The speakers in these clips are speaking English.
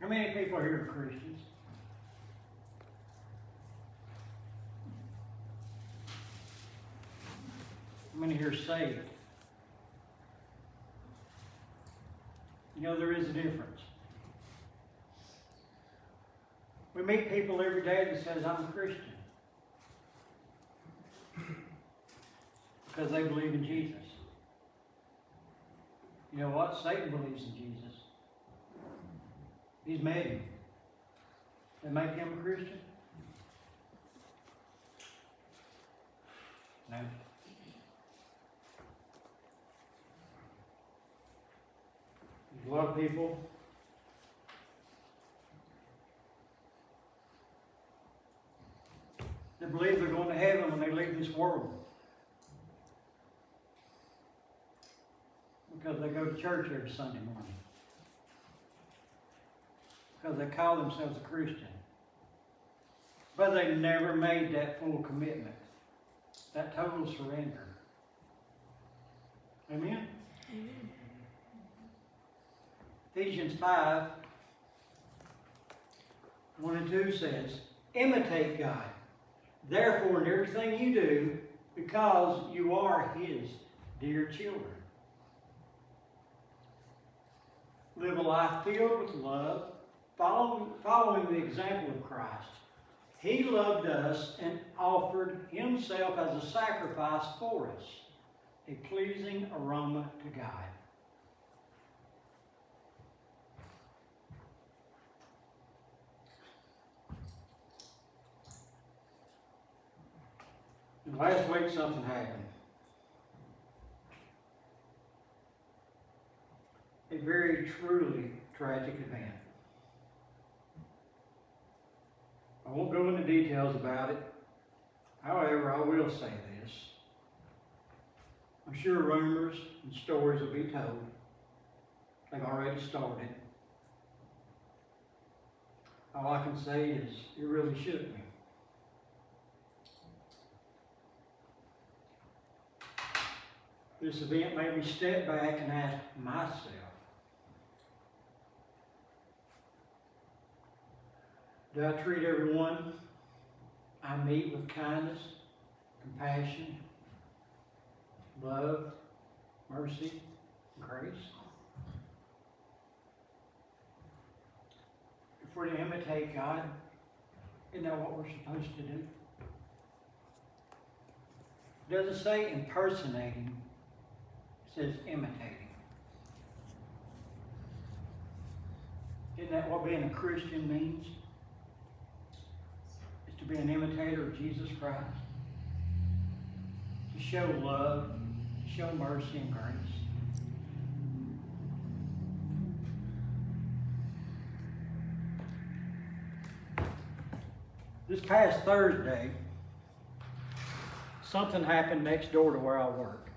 How many people here are Christians? How many here are saved? You know, there is a difference. We meet people every day that says, I'm a Christian. Because they believe in Jesus. You know what? Satan believes in Jesus. He's met him. They make him a Christian? No. There's a lot of people that believe they're going to heaven when they leave this world. Because they go to church every Sunday morning. Because they call themselves a Christian. But they never made that full commitment. That total surrender. Amen? Amen. Ephesians 5, 1 and 2 says, imitate God. Therefore, in everything you do, because you are His dear children. Live a life filled with love, following the example of Christ. He loved us and offered Himself as a sacrifice for us, a pleasing aroma to God. And last week something happened. A very truly tragic event. I won't go into details about it. However, I will say this. I'm sure rumors and stories will be told. They've already started. All I can say is it really shook me. This event made me step back and ask myself, do I treat everyone I meet with kindness, compassion, love, mercy, and grace? If we're to imitate God, isn't that what we're supposed to do? It doesn't say impersonating, it says imitating. Isn't that what being a Christian means? To be an imitator of Jesus Christ, to show love, to show mercy and grace. This past Thursday, something happened next door to where I work.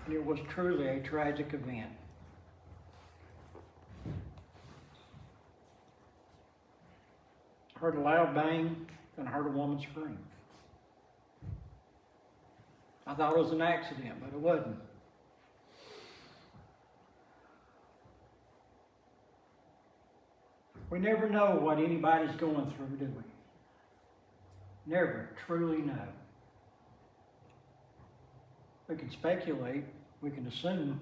And it was truly a tragic event. Heard a loud bang, and I heard a woman scream. I thought it was an accident, but it wasn't. We never know what anybody's going through, do we? Never truly know. We can speculate, we can assume.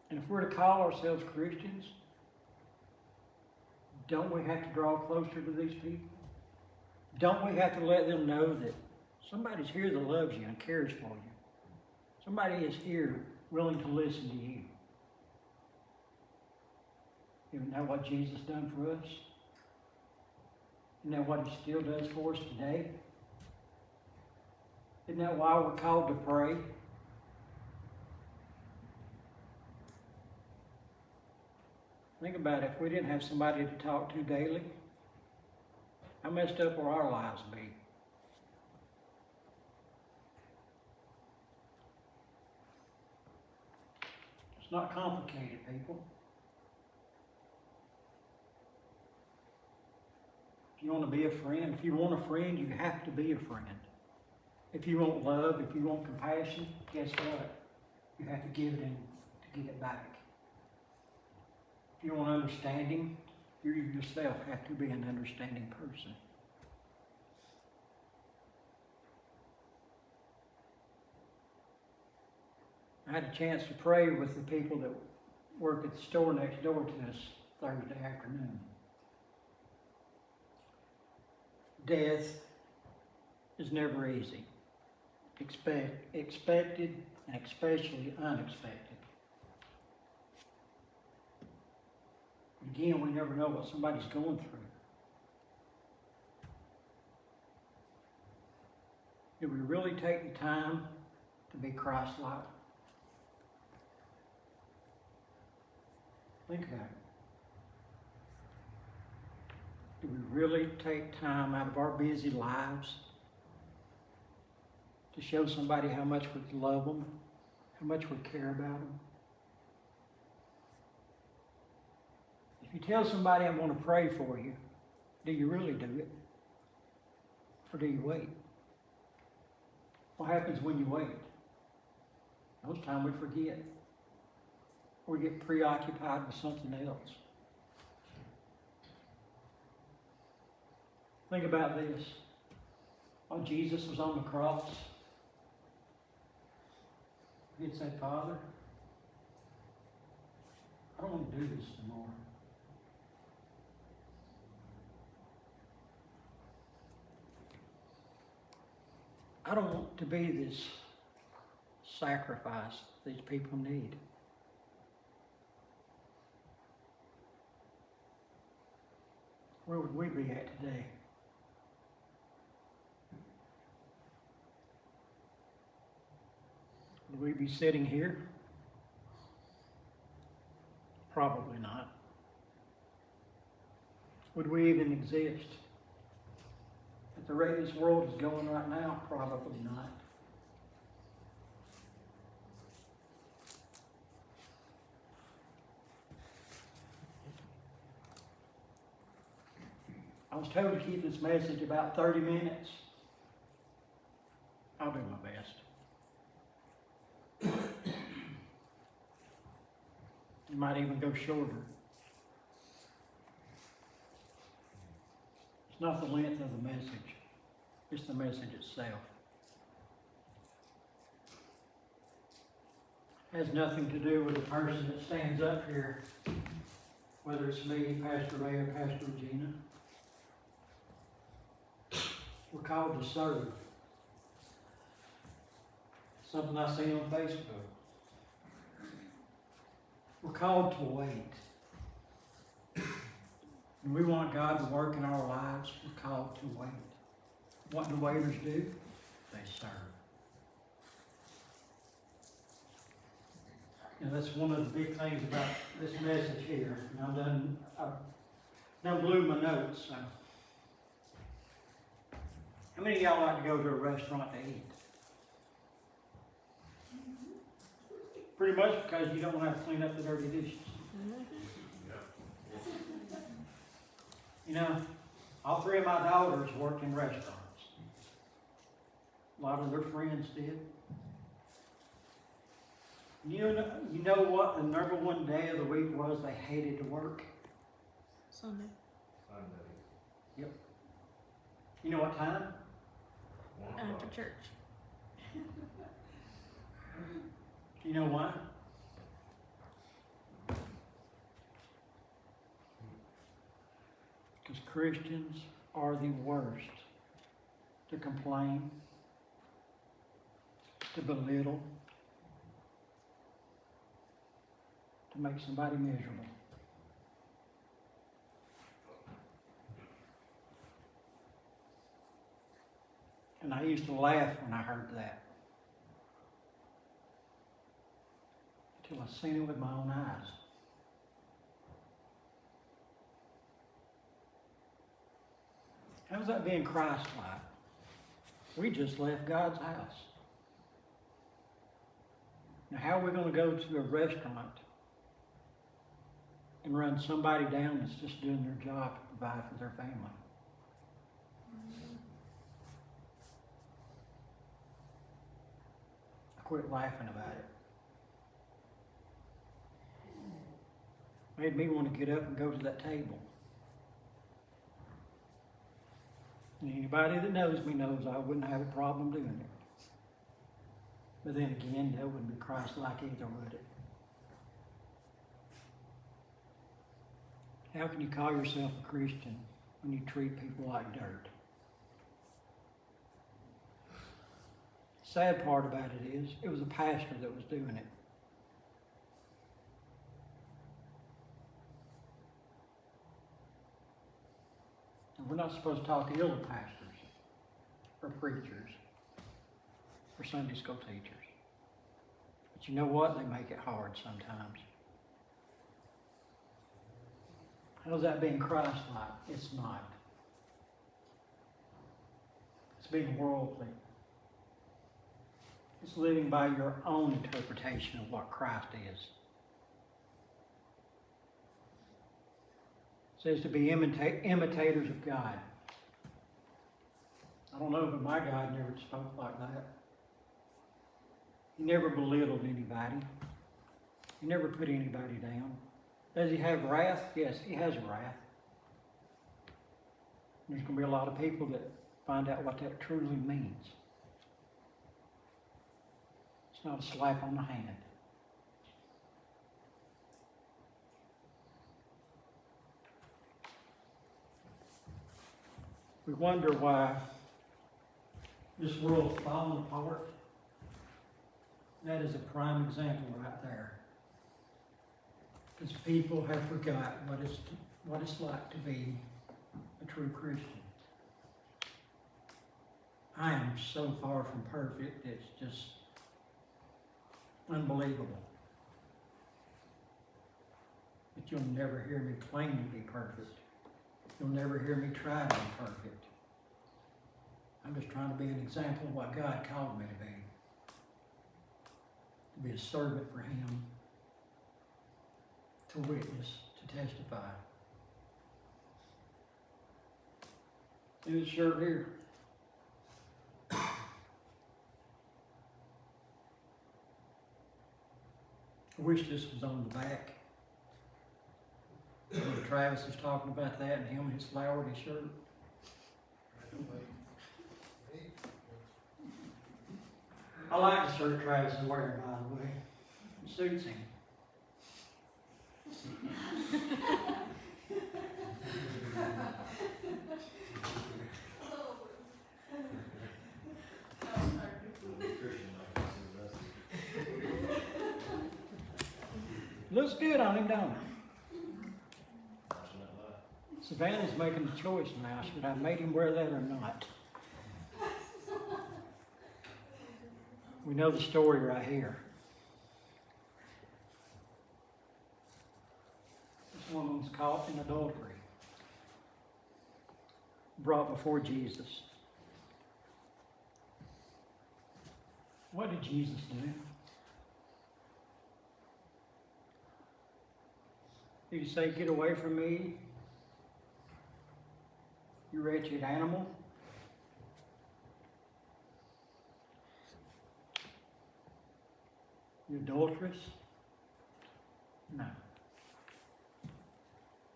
And if we're to call ourselves Christians, don't we have to draw closer to these people? Don't we have to let them know that somebody's here that loves you and cares for you? Somebody is here willing to listen to you. Isn't that what Jesus done for us? Isn't that what He still does for us today? Isn't that why we're called to pray? Think about it, if we didn't have somebody to talk to daily, how messed up will our lives be? It's not complicated, people. If you want to be a friend, if you want a friend, you have to be a friend. If you want love, if you want compassion, guess what? You have to give it in to get it back. If you want understanding, you yourself have to be an understanding person. I had a chance to pray with the people that work at the store next door to us Thursday afternoon. Death is never easy. Expected and especially unexpected. Again, we never know what somebody's going through. Do we really take the time to be Christ-like? Think about it. Do we really take time out of our busy lives to show somebody how much we love them, how much we care about them? If you tell somebody I'm going to pray for you, do you really do it? Or do you wait? What happens when you wait? Most times we forget. Or we get preoccupied with something else. Think about this. While Jesus was on the cross, he'd say, Father, I don't want to do this anymore. I don't want to be this sacrifice these people need. Where would we be at today? Would we be sitting here? Probably not. Would we even exist? At the rate this world is going right now, probably not. I was told to keep this message about 30 minutes. I'll do my best. It might even go shorter. It's not the length of the message, it's the message itself. It has nothing to do with the person that stands up here, whether it's me, Pastor Ray, or Pastor Regina. We're called to serve. Something I see on Facebook. We're called to wait. And we want God to work in our lives. We're called to wait. What do waiters do? They serve. And that's one of the big things about this message here. And I've done blew my notes. So. How many of y'all like to go to a restaurant to eat? Pretty much because you don't want to have to clean up the dirty dishes. You know, all three of my daughters worked in restaurants. A lot of their friends did. You know what the number one day of the week was they hated to work? Sunday. Yep. You know what time? After church. You know why? Because Christians are the worst to complain, to belittle, to make somebody miserable. And I used to laugh when I heard that. Until I seen it with my own eyes. How's that being Christ-like? We just left God's house. Now how are we going to go to a restaurant and run somebody down that's just doing their job to provide for their family? I quit laughing about it. Made me want to get up and go to that table. And anybody that knows me knows I wouldn't have a problem doing it. But then again, that wouldn't be Christ-like either, would it? How can you call yourself a Christian when you treat people like dirt? Sad part about it is, it was a pastor that was doing it. And we're not supposed to talk ill of pastors, or preachers, or Sunday school teachers. But you know what? They make it hard sometimes. How's that being Christ-like? It's not. It's being worldly. It's living by your own interpretation of what Christ is. It says to be imitators of God. I don't know, but my God never spoke like that. He never belittled anybody. He never put anybody down. Does he have wrath? Yes, he has wrath. There's going to be a lot of people that find out what that truly means. It's not a slap on the hand. We wonder why this world's falling apart. That is a prime example right there. Because people have forgot what it's like to be a true Christian. I am so far from perfect, it's just unbelievable. But you'll never hear me claim to be perfect. You'll never hear me try to be perfect. I'm just trying to be an example of what God called me to be. To be a servant for Him. To witness, to testify. See this shirt here? I wish this was on the back. Travis was talking about that and him and his flowery shirt. I like the shirt Travis is wearing, by the way. It suits him. Looks good on him, don't it? Savannah's making the choice now. Should I make him wear that or not? We know the story right here. This woman was caught in adultery, brought before Jesus. What did Jesus do? Did he say, "Get away from me, you wretched animal"? You adulteress? No.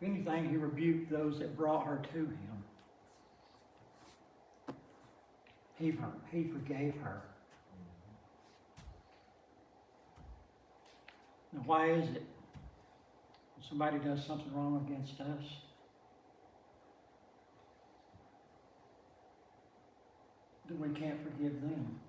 If anything, he rebuked those that brought her to him. He forgave her. Now, why is it when somebody does something wrong against us, that we can't forgive them?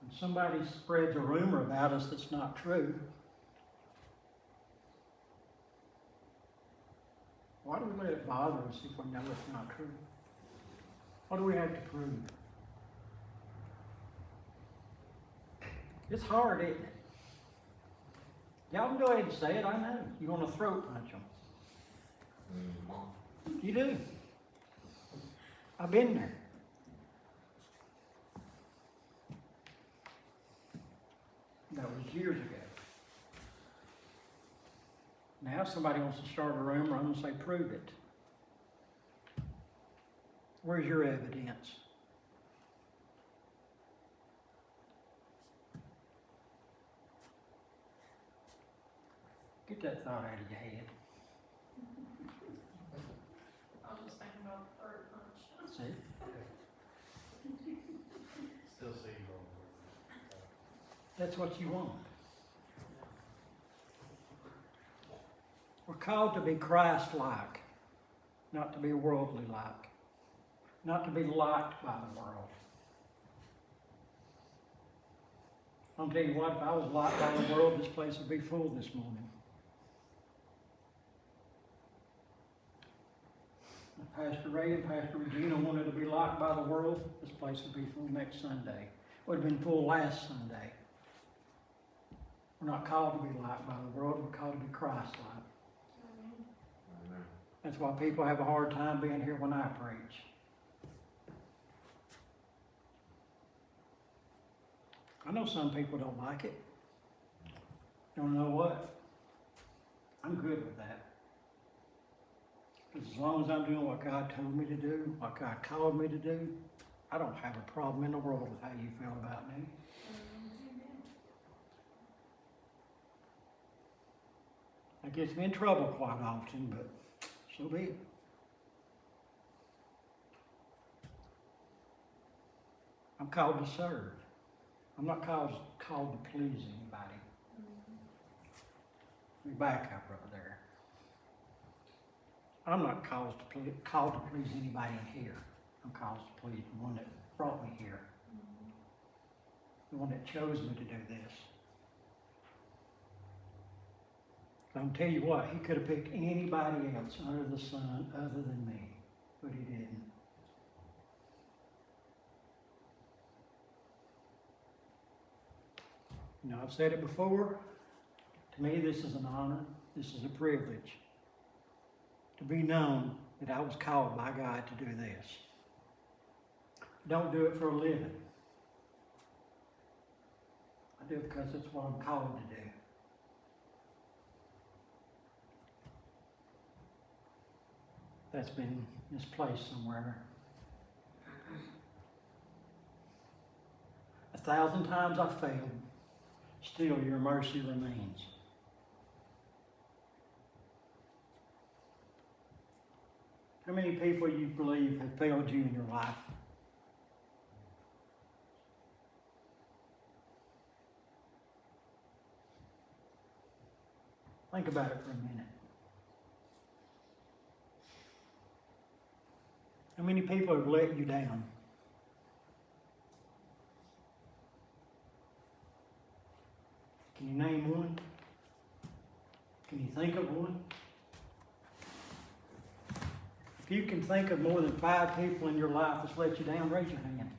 When somebody spreads a rumor about us that's not true, why do we let it bother us if we know it's not true? What do we have to prove? It's hard, isn't it? Y'all can go ahead and say it, I know. You want to throat punch them. You do. I've been there. That was years ago. Now somebody wants to start a rumor, I'm going to say, prove it. Where's your evidence? Get that thought out of your head. I was just thinking about the third punch. See? Still see you on That's what you want. We're called to be Christ-like, not to be worldly-like, not to be liked by the world. I'll tell you what, if I was liked by the world, this place would be full this morning. If Pastor Ray and Pastor Regina wanted to be liked by the world, this place would be full next Sunday. Would have been full last Sunday. We're not called to be liked by the world, we're called to be Christ-like. That's why people have a hard time being here when I preach. I know some people don't like it. Don't know what? I'm good with that. Because as long as I'm doing what God told me to do, what God called me to do, I don't have a problem in the world with how you feel about me. That gets me in trouble quite often, but so be it. I'm called to serve. I'm not called to please anybody. Let me back up right there. I'm not called to please anybody in here. I'm called to please the one that brought me here. The one that chose me to do this. I'm tell you what, he could have picked anybody else under the sun other than me, but he didn't. You know, I've said it before. To me, this is an honor. This is a privilege to be known that I was called by God to do this. Don't do it for a living. I do it because it's what I'm called to do. That's been misplaced somewhere. 1,000 times I've failed, still your mercy remains. How many people you believe have failed you in your life? Think about it for a minute. How many people have let you down? Can you name one? Can you think of one? If you can think of more than 5 people in your life that's let you down, raise your hand.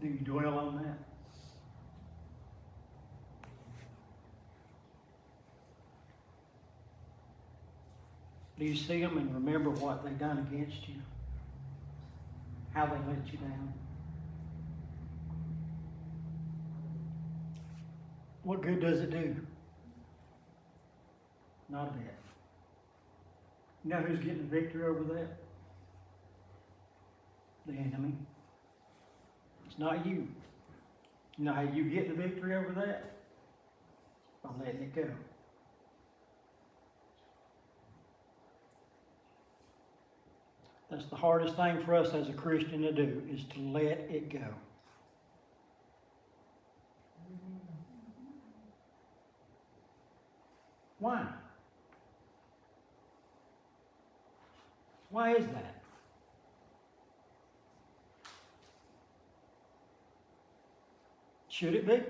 Do you dwell on that? Do you see them and remember what they done against you? How they let you down? What good does it do? Not a bit. You know who's getting the victory over that? The enemy. It's not you. You know how you get the victory over that? By letting it go. That's the hardest thing for us as a Christian to do, is to let it go. Why? Why is that? Should it be?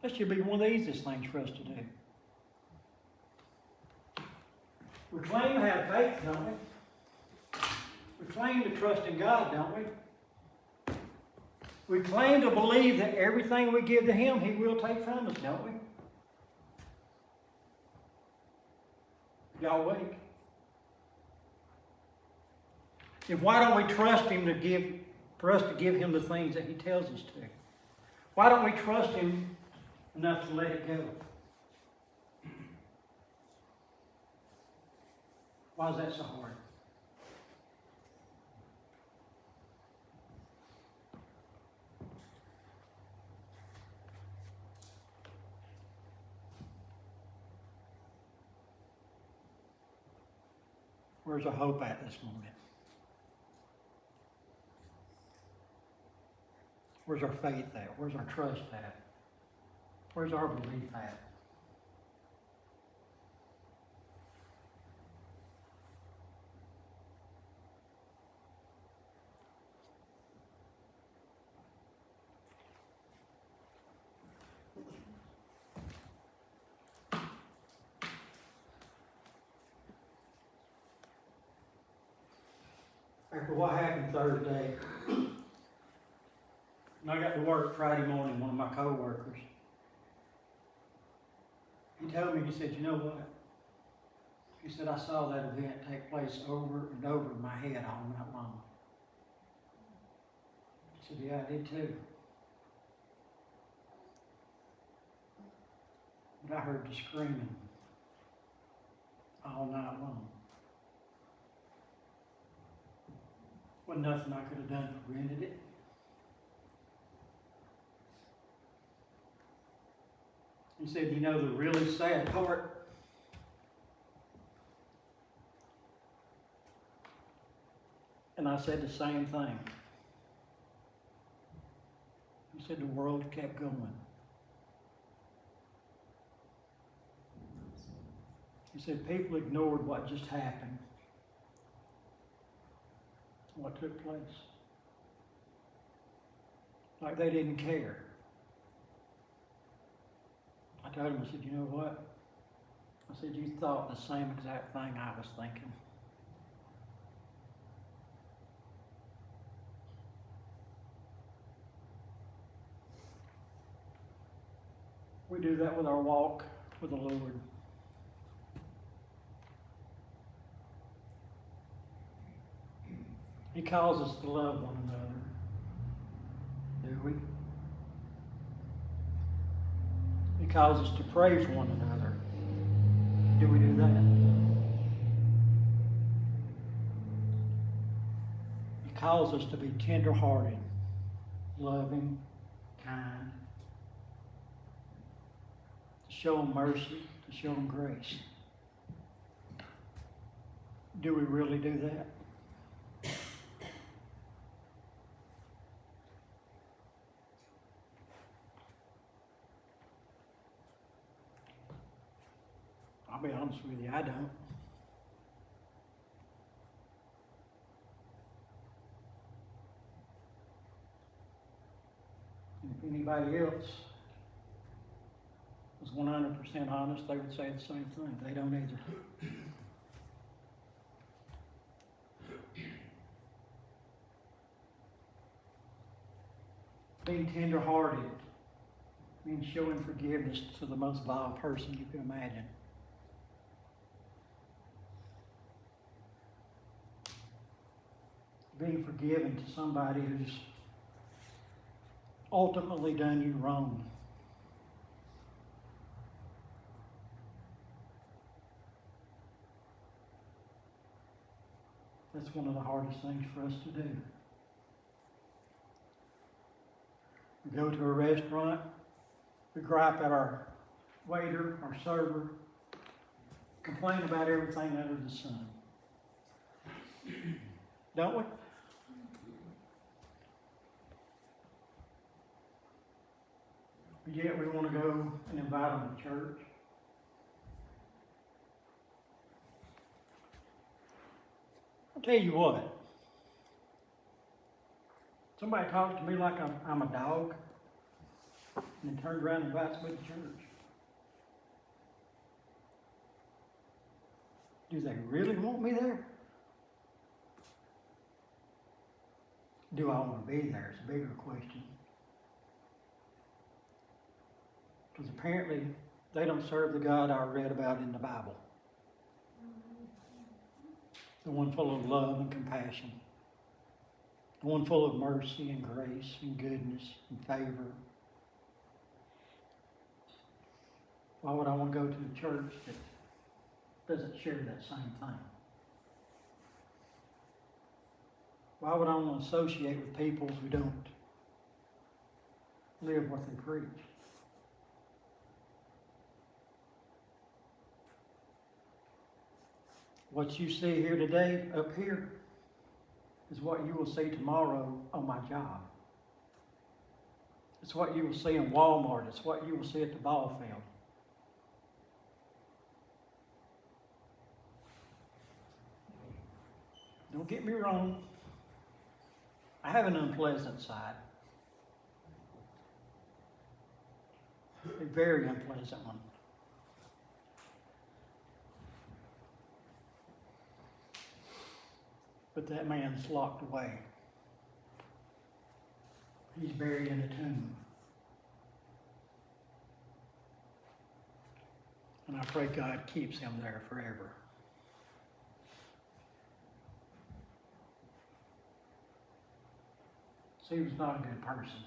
That should be one of the easiest things for us to do. We claim to have faith, don't we? We claim to trust in God, don't we? We claim to believe that everything we give to Him, He will take from us, don't we? Y'all awake? Then why don't we trust Him for us to give Him the things that He tells us to? Why don't we trust Him enough to let it go? Why is that so hard? Where's our hope at this moment? Where's our faith at? Where's our trust at? Where's our belief at? After what happened Thursday, and I got to work Friday morning, one of my coworkers, he told me, he said, you know what? He said, I saw that event take place over and over in my head all night long. I said, yeah, I did too. But I heard the screaming all night long. Wasn't nothing I could have done to prevent it. He said, you know the really sad part? And I said the same thing. He said the world kept going. He said people ignored what just happened, what took place. Like they didn't care. I told him, I said, you know what? I said, you thought the same exact thing I was thinking. We do that with our walk with the Lord. He calls us to love one another. Do we? He calls us to pray for one another. Do we do that? He calls us to be tender-hearted, loving, kind, to show them mercy, to show them grace. Do we really do that? I'll be honest with you, I don't. And if anybody else was 100% honest, they would say the same thing. They don't either. Being tender-hearted means showing forgiveness to the most vile person you can imagine. Being forgiven to somebody who's ultimately done you wrong. That's one of the hardest things for us to do. We go to a restaurant, we gripe at our waiter, our server, complain about everything under the sun. Don't we? But yet we want to go and invite them to church. I'll tell you what. Somebody talks to me like I'm a dog, and then turns around and invites me to church. Do they really want me there? Do I want to be there? It's a bigger question. Because apparently they don't serve the God I read about in the Bible. The one full of love and compassion. The one full of mercy and grace and goodness and favor. Why would I want to go to a church that doesn't share that same thing? Why would I want to associate with people who don't live what they preach? What you see here today, up here, is what you will see tomorrow on my job. It's what you will see in Walmart. It's what you will see at the ball field. Don't get me wrong. I have an unpleasant side. A very unpleasant one. But that man's locked away. He's buried in a tomb. And I pray God keeps him there forever. So he was not a good person.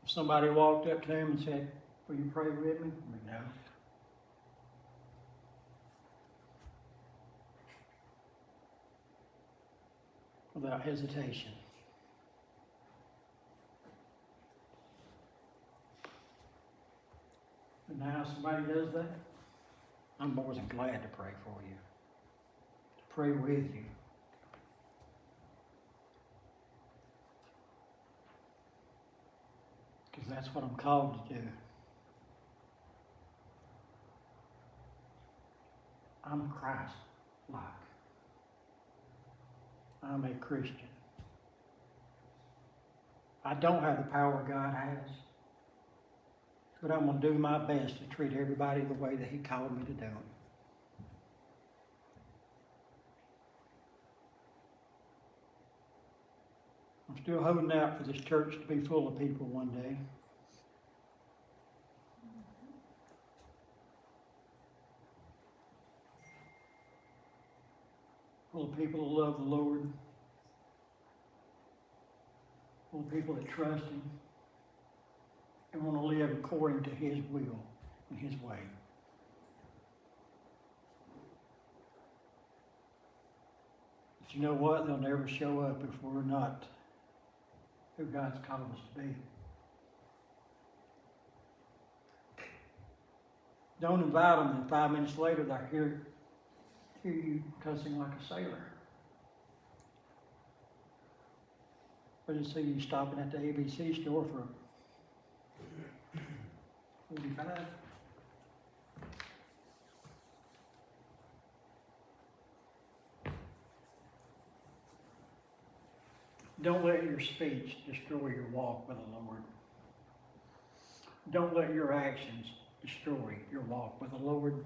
If somebody walked up to him and said, "Will you pray with me?" No. Without hesitation. And now somebody does that, I'm more than glad to pray for you, to pray with you. Because that's what I'm called to do. I'm Christ-like. I'm a Christian. I don't have the power God has, but I'm going to do my best to treat everybody the way that He called me to do them. I'm still holding out for this church to be full of people one day. Full of people that love the Lord. Full of people that trust Him and want to live according to His will and His way. But you know what? They'll never show up if we're not who God's called us to be. Don't invite them and 5 minutes later they're hear you cussing like a sailor. Or they see you stopping at the ABC store for 45. Don't let your speech destroy your walk with the Lord. Don't let your actions destroy your walk with the Lord.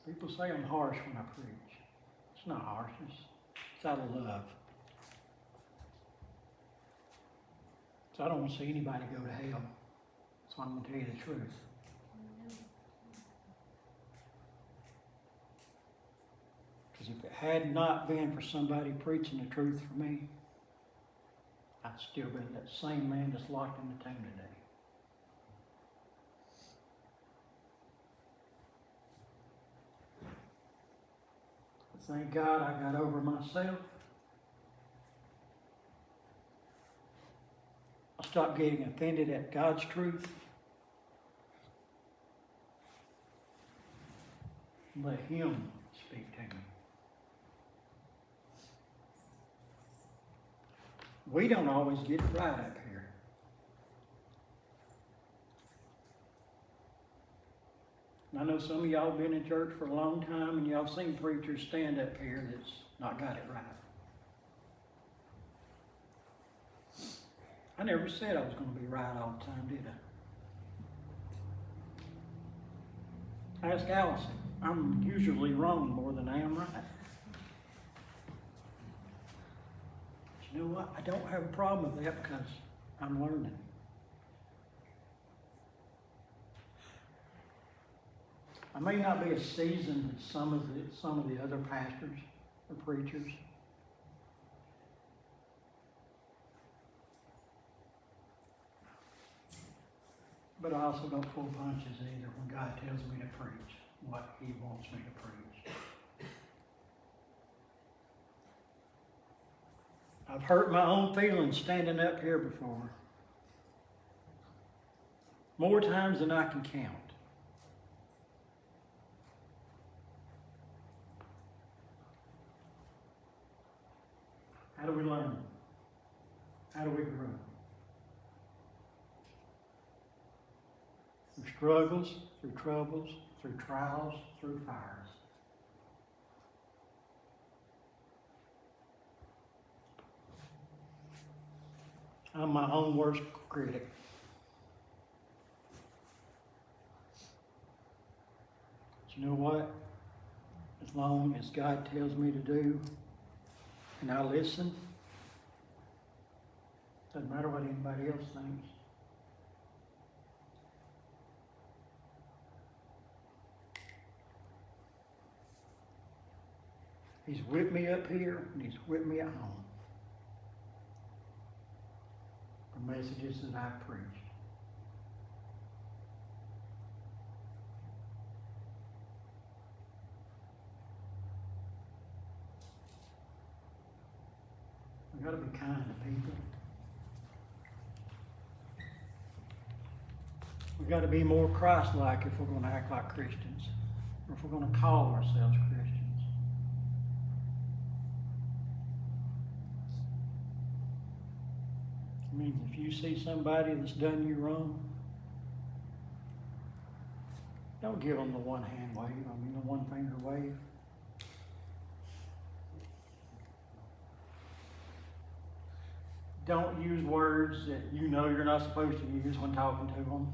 People say I'm harsh when I preach. It's not harshness. It's out of love. So I don't want to see anybody go to hell. So I'm going to tell you the truth. Because if it had not been for somebody preaching the truth for me, I'd still be that same man that's locked in the tomb today. Thank God I got over myself. I stopped getting offended at God's truth. Let Him speak to me. We don't always get it right up here. And I know some of y'all been in church for a long time and y'all seen preachers stand up here that's not got it right. I never said I was going to be right all the time, did I? Ask Allison. I'm usually wrong more than I am right. But you know what? I don't have a problem with that because I'm learning. I may not be as seasoned as some of the other pastors or preachers. But I also don't pull punches either when God tells me to preach what He wants me to preach. I've hurt my own feelings standing up here before. More times than I can count. How do we learn? How do we grow? Through struggles, through troubles, through trials, through fires. I'm my own worst critic. But you know what? As long as God tells me to do, and I listen, doesn't matter what anybody else thinks. He's with me up here, and He's with me at home. The messages that I've preached. We've got to be kind to people. We've got to be more Christ-like if we're going to act like Christians, or if we're going to call ourselves Christians. It means if you see somebody that's done you wrong, don't give them the one hand wave, the one finger wave. Don't use words that you know you're not supposed to use when talking to them.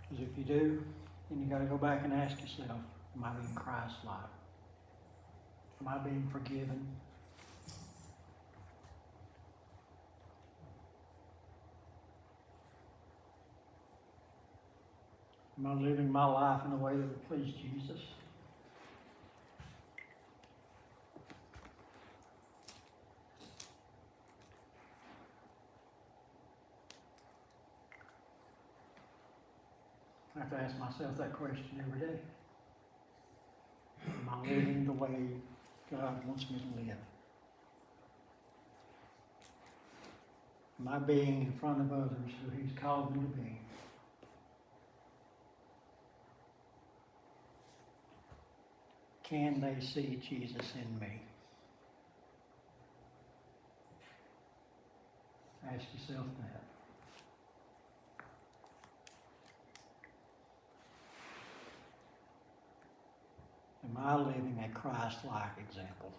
Because if you do, then you got to go back and ask yourself, am I being Christ-like? Am I being forgiven? Am I living my life in a way that would please Jesus? I have to ask myself that question every day. Am I living the way God wants me to live? Am I being in front of others who He's called me to be? Can they see Jesus in me? Ask yourself that. Am I living a Christ-like example?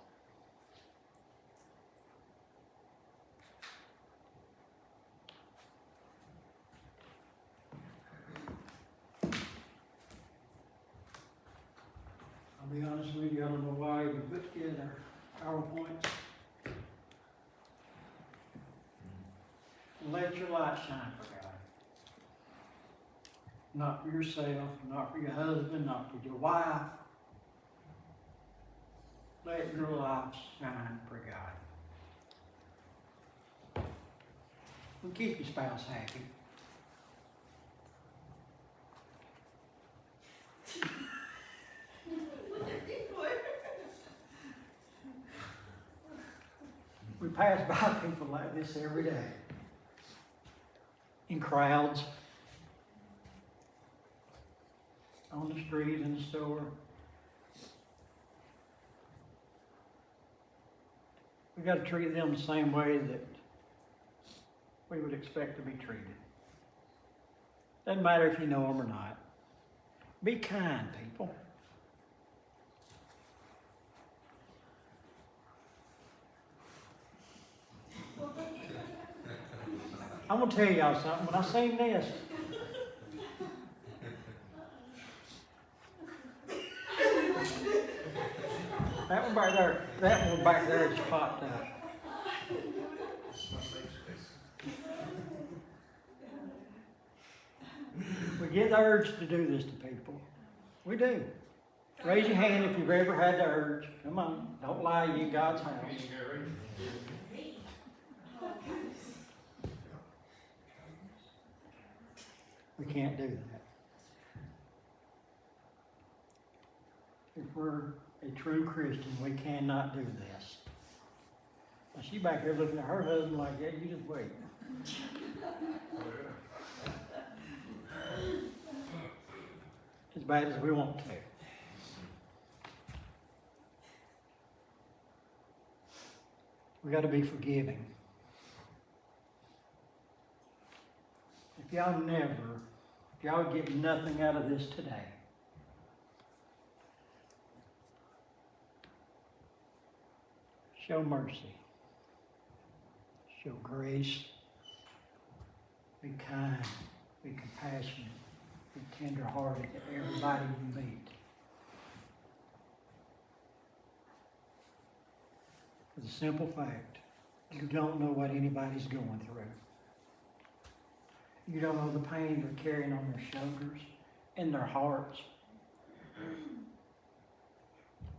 I'll be honest with you, I don't know why we put together PowerPoints. Let your light shine for God. Not for yourself, not for your husband, not for your wife. Let your light shine for God. And keep your spouse happy. We pass by people like this every day. In crowds. On the street, in the store. We've got to treat them the same way that we would expect to be treated. Doesn't matter if you know them or not. Be kind, people. I'm going to tell y'all something. When I sing this, that one back there just popped up. We get the urge to do this to people. We do. Raise your hand if you've ever had the urge. Come on, don't lie, you in God's house. We can't do that. If we're a true Christian, we cannot do this. Now, she back here looking at her husband like, yeah, you just wait. As bad as we want to. We got to be forgiving. If y'all get nothing out of this today, show mercy, show grace, be kind, be compassionate, be tender-hearted to everybody you meet. For the simple fact, you don't know what anybody's going through. You don't know the pain they're carrying on their shoulders, in their hearts.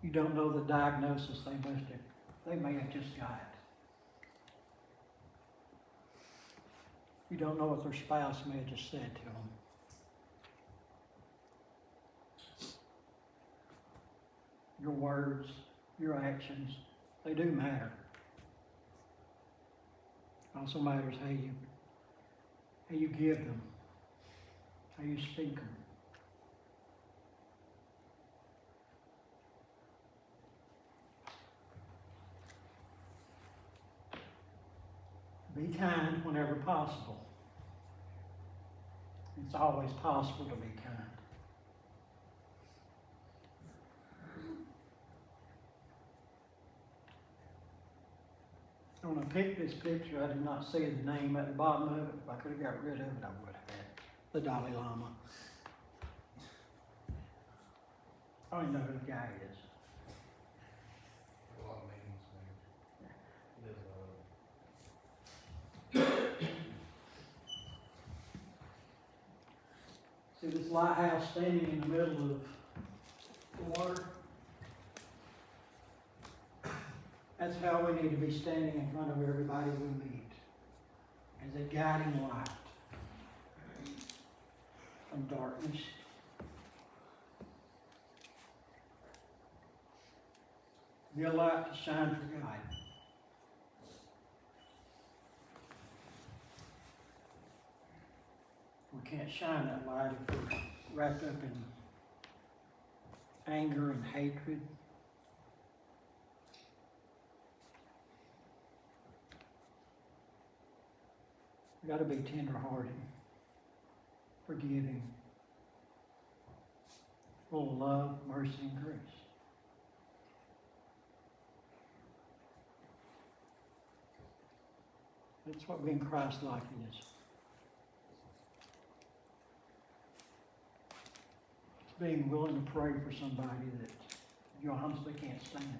You don't know the diagnosis they may have just got. You don't know what their spouse may have just said to them. Your words, your actions, they do matter. It also matters how you give them, how you speak them. Be kind whenever possible. It's always possible to be kind. When I picked this picture, I did not see the name at the bottom of it. If I could have got rid of it, I would have had the Dalai Lama. I don't even know who the guy is. A lot of meetings, See this lighthouse standing in the middle of the water? That's how we need to be standing in front of everybody we meet, as a guiding light from darkness. Be a light to shine for God. We can't shine that light if we're wrapped up in anger and hatred. We got to be tender-hearted, forgiving, full of love, mercy, and grace. That's what being Christ-like is. It's being willing to pray for somebody that you honestly can't stand.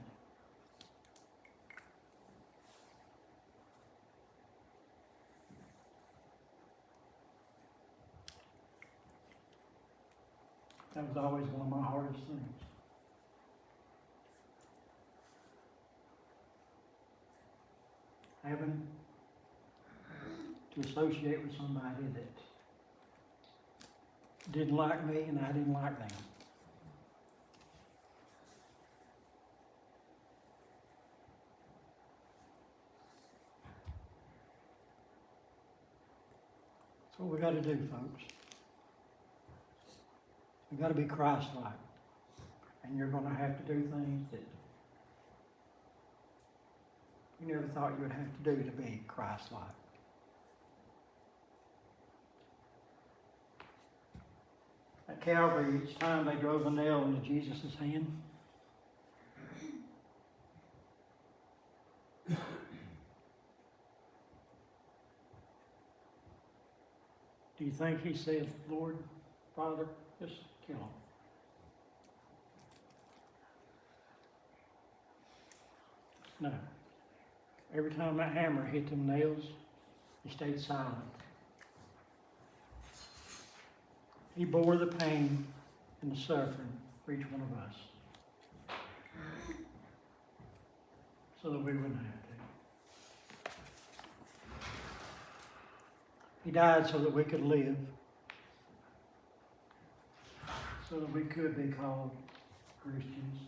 That was always one of my hardest things. Having to associate with somebody that didn't like me and I didn't like them. That's what we got to do, folks. You've got to be Christ-like. And you're going to have to do things that you never thought you would have to do to be Christ-like. At Calvary, each time they drove a nail into Jesus' hand, do you think he said, Lord, Father, just kill him? No. Every time that hammer hit them nails, he stayed silent. He bore the pain and the suffering for each one of us. So that we wouldn't have to. He died so that we could live. So that we could be called Christians.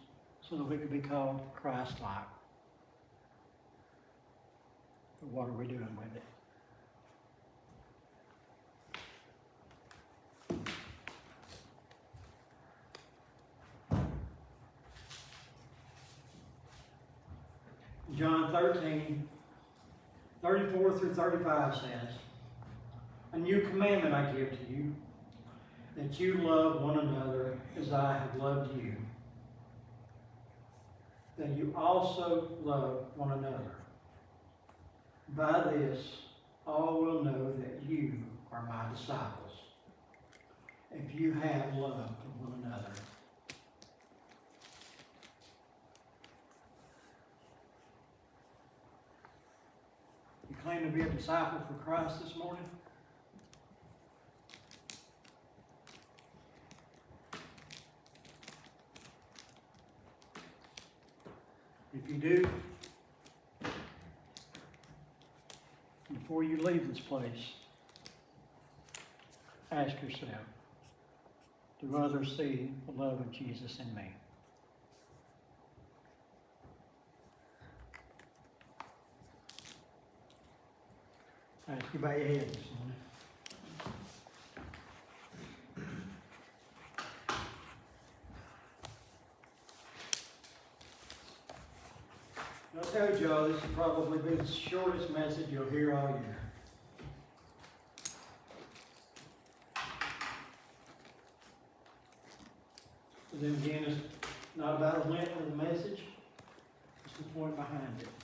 So that we could be called Christ-like. But what are we doing with it? John 13, 34 through 35 says, "A new commandment I give to you, that you love one another as I have loved you, that you also love one another. By this, all will know that you are my disciples, if you have love for one another." You claim to be a disciple for Christ this morning? If you do, before you leave this place, ask yourself, do others see the love of Jesus in me? I ask you bow your head this morning. I told y'all this will probably be the shortest message you'll hear all year. But then again, it's not about the length of the message, it's the point behind it.